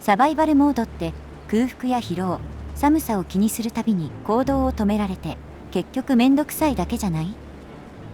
サバイバルモードって空腹や疲労、寒さを気にするたびに行動を止められて、結局めんどくさいだけじゃない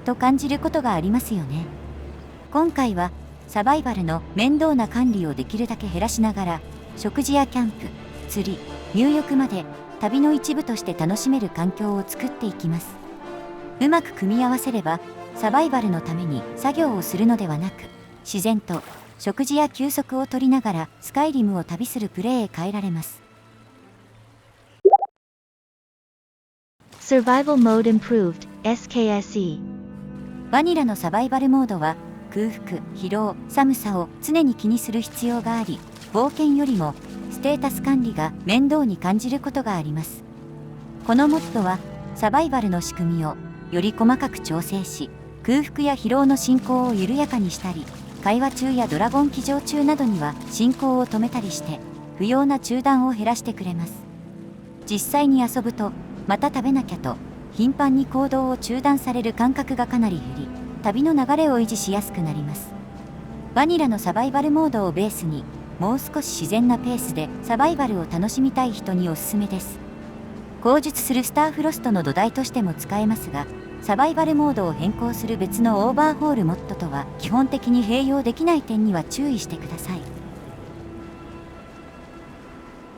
と感じることがありますよね。今回はサバイバルの面倒な管理をできるだけ減らしながら、食事やキャンプ、釣り、入浴まで旅の一部として楽しめる環境を作っていきます。うまく組み合わせれば、サバイバルのために作業をするのではなく、自然と食事や休息を取りながらスカイリムを旅するプレイへ変えられます。Survival Mode Improved SKSE。 バニラのサバイバルモードは空腹、疲労、寒さを常に気にする必要があり、冒険よりもステータス管理が面倒に感じることがあります。このモッドはサバイバルの仕組みをより細かく調整し、空腹や疲労の進行を緩やかにしたり、会話中やドラゴン騎乗中などには進行を止めたりして、不要な中断を減らしてくれます。実際に遊ぶと、また食べなきゃと頻繁に行動を中断される感覚がかなり減り、旅の流れを維持しやすくなります。バニラのサバイバルモードをベースに、もう少し自然なペースでサバイバルを楽しみたい人におすすめです。口述するスターフロストの土台としても使えますが、サバイバルモードを変更する別のオーバーホールモッドとは基本的に併用できない点には注意してください。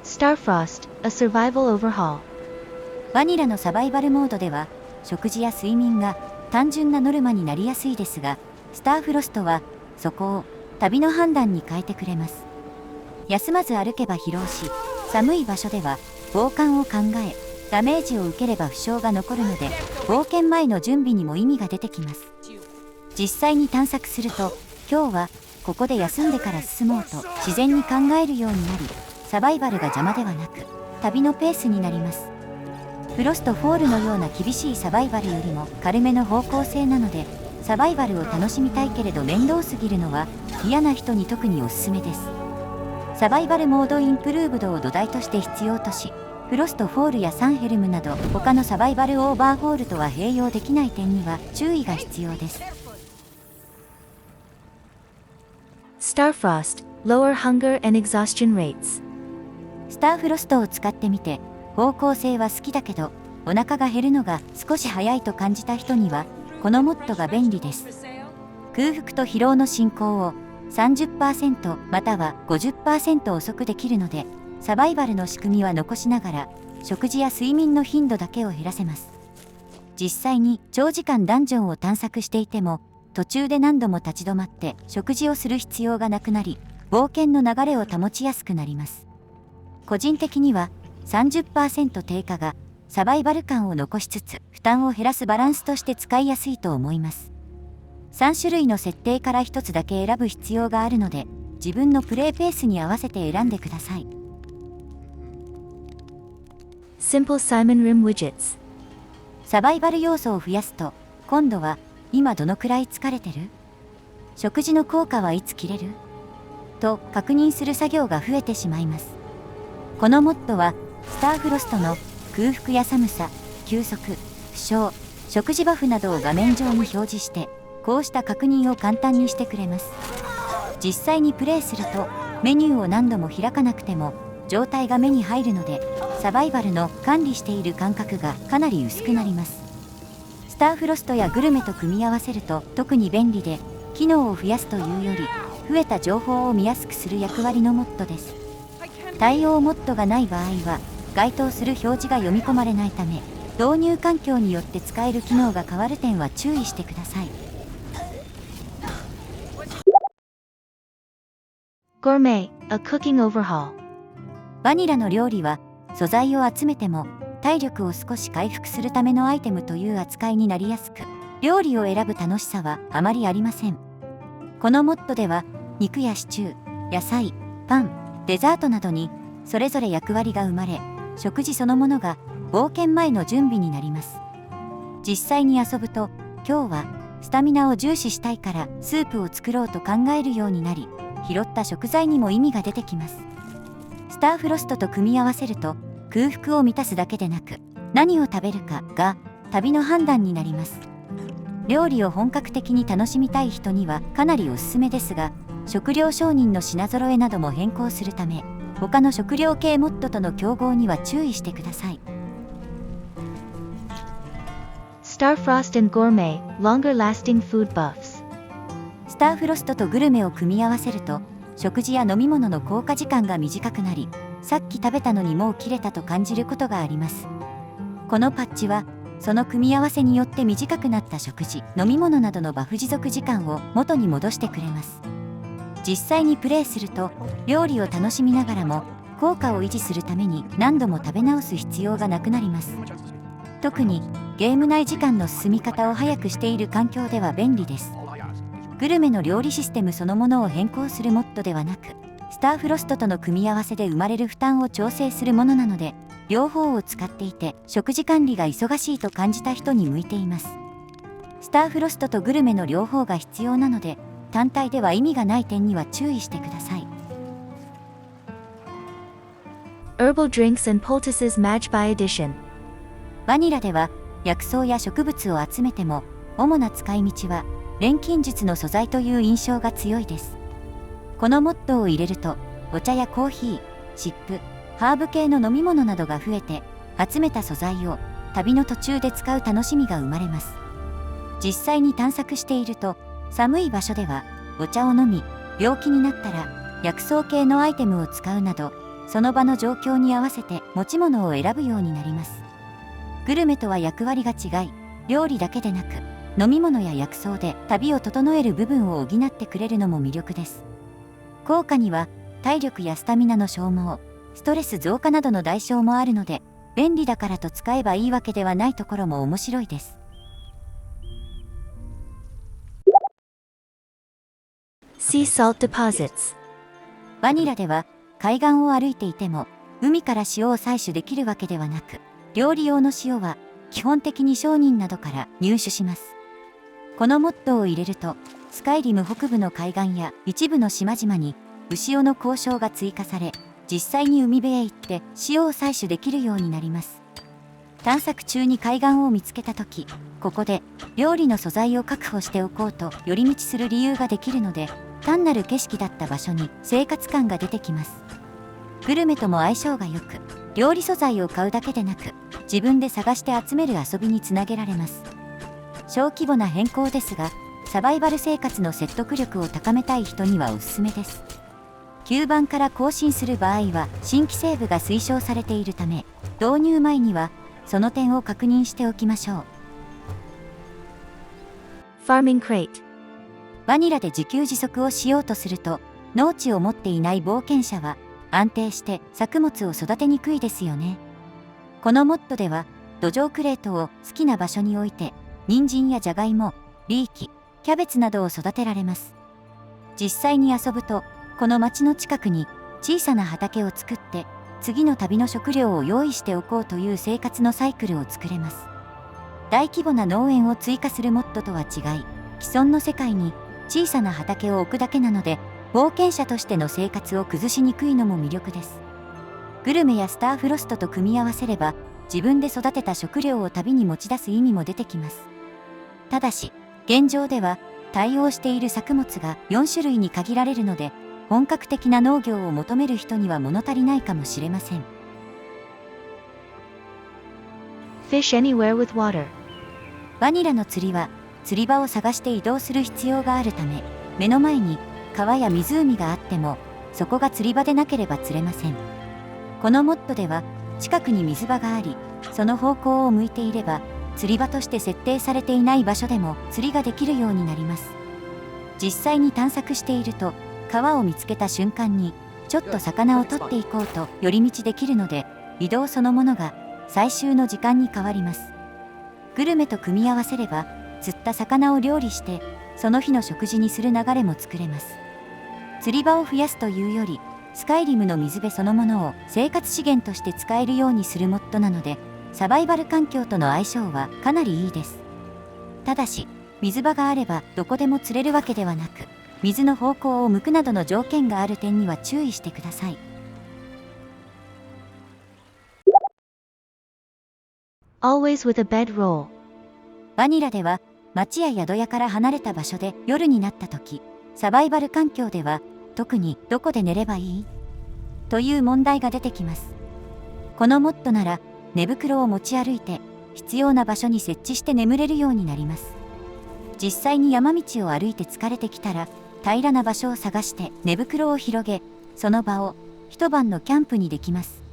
Starfrost, a survival overhaul。 バニラのサバイバルモードでは、食事や睡眠が単純なノルマになりやすいですが、スターフロストはそこを旅の判断に変えてくれます。休まず歩けば疲労し、寒い場所では防寒を考え、ダメージを受ければ負傷が残るので、冒険前の準備にも意味が出てきます。実際に探索すると、今日はここで休んでから進もうと自然に考えるようになり、サバイバルが邪魔ではなく旅のペースになります。フロストフォールのような厳しいサバイバルよりも軽めの方向性なので、サバイバルを楽しみたいけれど面倒すぎるのは嫌な人に特におすすめです。サバイバルモードインプルーブドを土台として必要とし、フロストフォールやサンヘルムなど他のサバイバルオーバーホールとは併用できない点には注意が必要です。Starfrost, lower hunger and exhaustion rates。 スターフロストを使ってみて、方向性は好きだけどお腹が減るのが少し早いと感じた人にはこのモッドが便利です。空腹と疲労の進行を 30% または 50% 遅くできるので、サバイバルの仕組みは残しながら食事や睡眠の頻度だけを減らせます。実際に長時間ダンジョンを探索していても、途中で何度も立ち止まって食事をする必要がなくなり、冒険の流れを保ちやすくなります。個人的には 30% 低下がサバイバル感を残しつつ負担を減らすバランスとして使いやすいと思います。3種類の設定から1つだけ選ぶ必要があるので、自分のプレイペースに合わせて選んでください。Simple Simon Rim Widgets。 サバイバル要素を増やすと、今度は今どのくらい疲れてる？食事の効果はいつ切れる？と確認する作業が増えてしまいます。このモッドはスターフロストの空腹や寒さ、休息、負傷、食事バフなどを画面上に表示して、こうした確認を簡単にしてくれます。実際にプレイするとメニューを何度も開かなくても状態が目に入るので、サバイバルの管理している感覚がかなり薄くなります。スターフロストやグルメと組み合わせると特に便利で、機能を増やすというより増えた情報を見やすくする役割のモッドです。対応モッドがない場合は該当する表示が読み込まれないため、導入環境によって使える機能が変わる点は注意してください。Gourmet, a cooking overhaul。 バニラの料理は素材を集めても体力を少し回復するためのアイテムという扱いになりやすく、料理を選ぶ楽しさはあまりありません。このモッドでは肉やシチュー、野菜、パン、デザートなどにそれぞれ役割が生まれ、食事そのものが冒険前の準備になります。実際に遊ぶと、今日はスタミナを重視したいからスープを作ろうと考えるようになり、拾った食材にも意味が出てきます。スターフロストと組み合わせると、空腹を満たすだけでなく何を食べるかが旅の判断になります。料理を本格的に楽しみたい人にはかなりおすすめですが、食料商人の品揃えなども変更するため、他の食料系モッドとの競合には注意してください。Starfrost and Gourmet, longer lasting food buffs. スターフロストとグルメを組み合わせると、食事や飲み物の効果時間が短くなり、さっき食べたのにもう切れたと感じることがあります。このパッチは、その組み合わせによって短くなった食事、飲み物などのバフ持続時間を元に戻してくれます。実際にプレイすると、料理を楽しみながらも、効果を維持するために何度も食べ直す必要がなくなります。特に、ゲーム内時間の進み方を早くしている環境では便利です。グルメの料理システムそのものを変更するモッドではなく、スターフロストとの組み合わせで生まれる負担を調整するものなので、両方を使っていて食事管理が忙しいと感じた人に向いています。スターフロストとグルメの両方が必要なので、単体では意味がない点には注意してください。Herbal drinks and poultices match by addition. バニラでは薬草や植物を集めても、主な使い道は錬金術の素材という印象が強いです。このモッドを入れると、お茶やコーヒー、湿布、ハーブ系の飲み物などが増えて、集めた素材を旅の途中で使う楽しみが生まれます。実際に探索していると、寒い場所ではお茶を飲み、病気になったら薬草系のアイテムを使うなど、その場の状況に合わせて持ち物を選ぶようになります。グルメとは役割が違い、料理だけでなく、飲み物や薬草で旅を整える部分を補ってくれるのも魅力です。効果には体力やスタミナの消耗、ストレス増加などの代償もあるので、便利だからと使えばいいわけではないところも面白いです。Sea salt deposits. バニラでは海岸を歩いていても、海から塩を採取できるわけではなく、料理用の塩は基本的に商人などから入手します。このモッドを入れると、スカイリム北部の海岸や一部の島々に潮の交渉が追加され、実際に海辺へ行って塩を採取できるようになります。探索中に海岸を見つけたとき、ここで料理の素材を確保しておこうと寄り道する理由ができるので、単なる景色だった場所に生活感が出てきます。グルメとも相性が良く、料理素材を買うだけでなく、自分で探して集める遊びにつなげられます。小規模な変更ですが、サバイバル生活の説得力を高めたい人にはおすすめです。旧版から更新する場合は新規セーブが推奨されているため、導入前にはその点を確認しておきましょう。Farming crate. バニラで自給自足をしようとすると、農地を持っていない冒険者は安定して作物を育てにくいですよね。このモッドでは土壌クレートを好きな場所に置いて、人参やじゃがいも、リーキ、キャベツなどを育てられます。実際に遊ぶと、この町の近くに小さな畑を作って、次の旅の食料を用意しておこうという生活のサイクルを作れます。大規模な農園を追加するモッドとは違い、既存の世界に小さな畑を置くだけなので、冒険者としての生活を崩しにくいのも魅力です。グルメやスターフロストと組み合わせれば、自分で育てた食料を旅に持ち出す意味も出てきます。ただし、現状では対応している作物が4種類に限られるので、本格的な農業を求める人には物足りないかもしれません。Fish anywhere with water. バニラの釣りは釣り場を探して移動する必要があるため、目の前に川や湖があっても、そこが釣り場でなければ釣れません。このモッドでは近くに水場があり、その方向を向いていれば釣り場として設定されていない場所でも釣りができるようになります。実際に探索していると、川を見つけた瞬間にちょっと魚を取っていこうと寄り道できるので、移動そのものが最終の時間に変わります。グルメと組み合わせれば、釣った魚を料理してその日の食事にする流れも作れます。釣り場を増やすというより、スカイリムの水辺そのものを生活資源として使えるようにするモッドなので、サバイバル環境との相性はかなりいいです。ただし、水場があればどこでも釣れるわけではなく、水の方向を向くなどの条件がある点には注意してください。Always with a bedroll. バニラでは町や宿屋から離れた場所で夜になった時、サバイバル環境では特にどこで寝ればいいという問題が出てきます。このモッドなら寝袋を持ち歩いて必要な場所に設置して眠れるようになります。実際に山道を歩いて疲れてきたら平らな場所を探して寝袋を広げ、その場を一晩のキャンプにできます。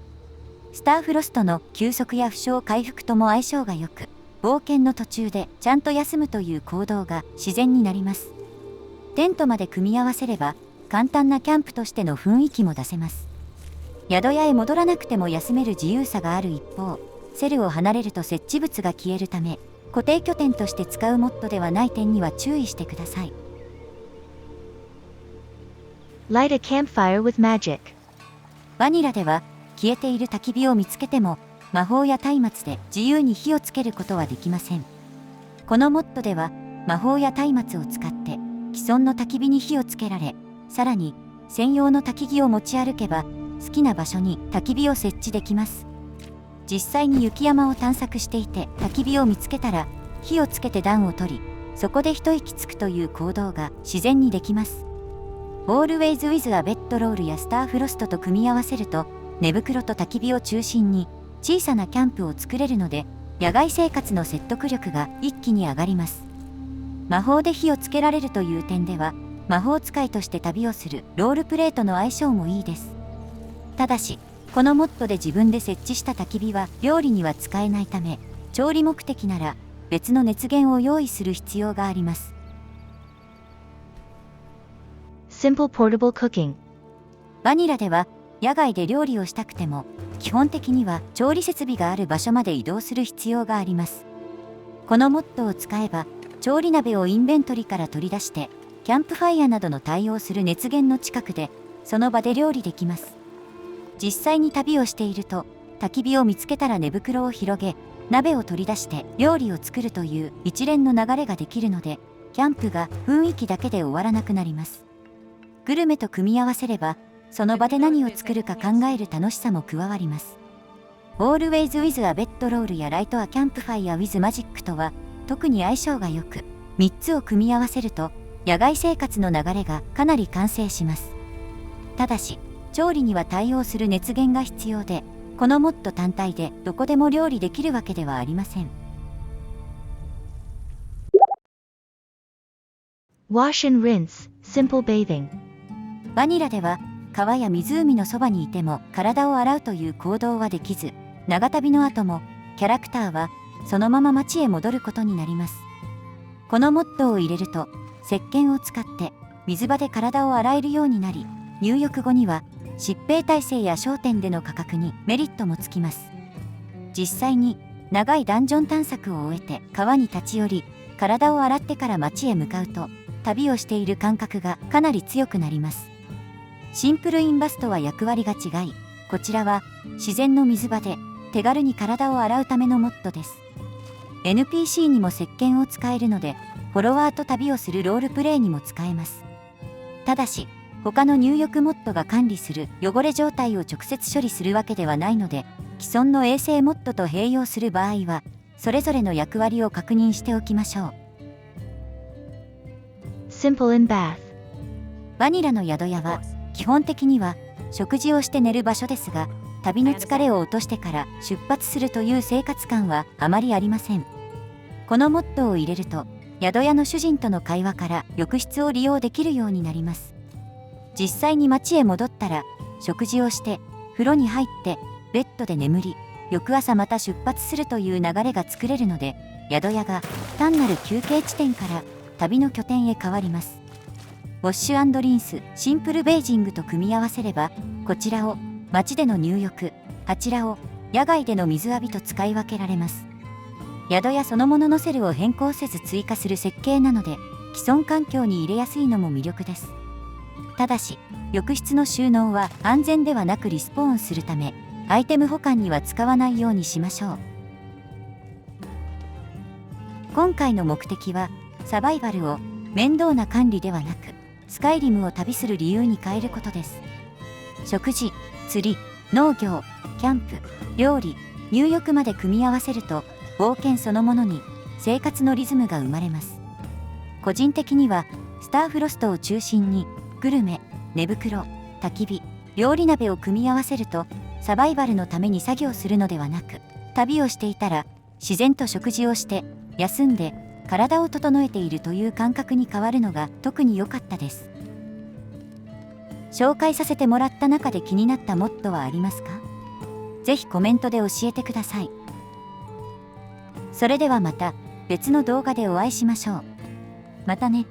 スターフロストの休息や負傷回復とも相性が良く、冒険の途中でちゃんと休むという行動が自然になります。テントまで組み合わせれば簡単なキャンプとしての雰囲気も出せます。宿屋へ戻らなくても休める自由さがある一方、セルを離れると設置物が消えるため、固定拠点として使うモッドではない点には注意してください。Light a campfire with magic. バニラでは消えている焚き火を見つけても魔法や松明で自由に火をつけることはできません。このモッドでは魔法や松明を使って既存の焚き火に火をつけられ、さらに専用の焚き木を持ち歩けば好きな場所に焚き火を設置できます。実際に雪山を探索していて焚き火を見つけたら火をつけて暖を取り、そこで一息つくという行動が自然にできます。Always with a bedrollやスターフロストと組み合わせると寝袋と焚き火を中心に小さなキャンプを作れるので、野外生活の説得力が一気に上がります。魔法で火をつけられるという点では魔法使いとして旅をするロールプレイとの相性もいいです。ただしこのモッドで自分で設置した焚き火は料理には使えないため、調理目的なら別の熱源を用意する必要があります。Simple portable cooking. バニラでは野外で料理をしたくても基本的には調理設備がある場所まで移動する必要があります。このモッドを使えば調理鍋をインベントリから取り出してキャンプファイヤーなどの対応する熱源の近くでその場で料理できます。実際に旅をしていると焚き火を見つけたら寝袋を広げ、鍋を取り出して料理を作るという一連の流れができるので、キャンプが雰囲気だけで終わらなくなります。グルメと組み合わせればその場で何を作るか考える楽しさも加わります。Always with a bedrollやLight a campfire with magicとは特に相性が良く、3つを組み合わせると野外生活の流れがかなり完成します。ただし調理には対応する熱源が必要で、このモッド単体でどこでも料理できるわけではありません。Wash and rinse, simple bathing. バニラでは川や湖のそばにいても体を洗うという行動はできず、長旅の後もキャラクターはそのまま町へ戻ることになります。このモッドを入れると石鹸を使って水場で体を洗えるようになり、入浴後には疾病耐性や商店での価格にメリットもつきます。実際に長いダンジョン探索を終えて川に立ち寄り、体を洗ってから町へ向かうと旅をしている感覚がかなり強くなります。シンプルインバスとは役割が違い、こちらは自然の水場で手軽に体を洗うためのモッドです。 NPC にも石鹸を使えるので、フォロワーと旅をするロールプレイにも使えます。ただし他の入浴モッドが管理する汚れ状態を直接処理するわけではないので、既存の衛生モッドと併用する場合はそれぞれの役割を確認しておきましょう。 Simple in bath. バニラの宿屋は基本的には食事をして寝る場所ですが、旅の疲れを落としてから出発するという生活感はあまりありません。このモッドを入れると宿屋の主人との会話から浴室を利用できるようになります。実際に町へ戻ったら食事をして風呂に入ってベッドで眠り、翌朝また出発するという流れが作れるので、宿屋が単なる休憩地点から旅の拠点へ変わります。ウォッシュ&リンス、シンプルベージングと組み合わせれば、こちらを町での入浴、あちらを野外での水浴びと使い分けられます。宿屋そのもののセルを変更せず追加する設計なので、既存環境に入れやすいのも魅力です。ただし浴室の収納は安全ではなくリスポーンするため、アイテム保管には使わないようにしましょう。今回の目的はサバイバルを面倒な管理ではなく、スカイリムを旅する理由に変えることです。食事、釣り、農業、キャンプ、料理、入浴まで組み合わせると冒険そのものに生活のリズムが生まれます。個人的にはスターフロストを中心にグルメ、寝袋、焚き火、料理鍋を組み合わせるとサバイバルのために作業するのではなく、旅をしていたら自然と食事をして休んで体を整えているという感覚に変わるのが特に良かったです。紹介させてもらった中で気になったモットはありますか？ぜひコメントで教えてください。それではまた別の動画でお会いしましょう。またね。